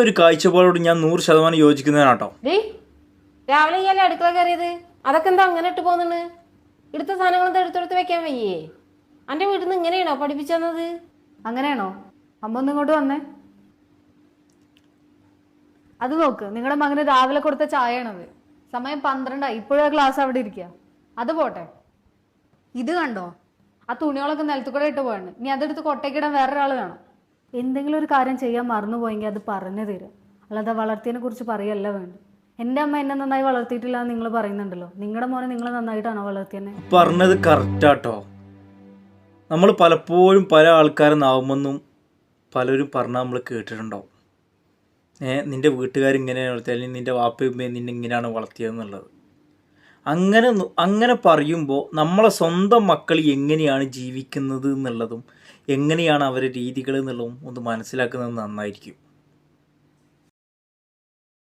ഒരു കാഴ്ചപ്പാടോട് ഞാൻ 100% യോജിക്കുന്നതാണോ. രാവിലെ ഇയാളെ അടുക്കള കയറിയത് അതൊക്കെ എന്താ അങ്ങനെ ഇട്ട് പോകുന്നത്? എടുത്ത സാധനങ്ങളെന്താ എടുത്തെടുത്ത് വെക്കാൻ വയ്യേ? എൻ്റെ വീട്ടിൽ നിന്ന് ഇങ്ങനെയാണോ പഠിപ്പിച്ചത്? അങ്ങനെയാണോ? അമ്മ ഒന്ന് ഇങ്ങോട്ട് വന്നേ. അത് നോക്ക്, നിങ്ങളുടെ മകന് രാവിലെ കൊടുത്ത ചായയാണത്. സമയം 12 ഇപ്പോഴാ ക്ലാസ് അവിടെ ഇരിക്കുക. അത് പോട്ടെ, ഇത് കണ്ടോ? ആ തുണികളൊക്കെ നിലത്തു കൂടെ ഇട്ട് പോയാണ്. ഇനി അതെടുത്ത് കൊട്ടയ്ക്കിടാൻ വേറൊരാൾ വേണം. എന്തെങ്കിലും ഒരു കാര്യം ചെയ്യാൻ മറന്നുപോയെങ്കിൽ അത് പറഞ്ഞു തരും, അല്ലാതെ വളർത്തിയതിനെ കുറിച്ച് പറയല്ല വേണ്ട. എൻ്റെ അമ്മ എന്നെ നന്നായി വളർത്തിയിട്ടില്ല എന്ന് നിങ്ങൾ പറയുന്നുണ്ടല്ലോ. നിങ്ങളുടെ മോനെ നിങ്ങൾ നന്നായിട്ടാണോ വളർത്തിയെന്നെ? പറഞ്ഞത് കറക്റ്റാട്ടോ. നമ്മൾ പലപ്പോഴും പല ആൾക്കാരെ നാവുമെന്നും പലരും പറഞ്ഞാൽ നമ്മൾ കേട്ടിട്ടുണ്ടാവും. നിൻ്റെ വീട്ടുകാരിങ്ങനെയാണ് വളർത്തിയത്, അല്ലെങ്കിൽ നിൻ്റെ വാപ്പയും നിന്നെ ഇങ്ങനെയാണ് വളർത്തിയതെന്നുള്ളത്. അങ്ങനെ പറയുമ്പോൾ നമ്മളെ സ്വന്തം മക്കൾ എങ്ങനെയാണ് ജീവിക്കുന്നത് എന്നുള്ളതും എങ്ങനെയാണ് അവരുടെ രീതികൾ എന്നുള്ളതും ഒന്ന് മനസ്സിലാക്കുന്നത് നന്നായിരിക്കും.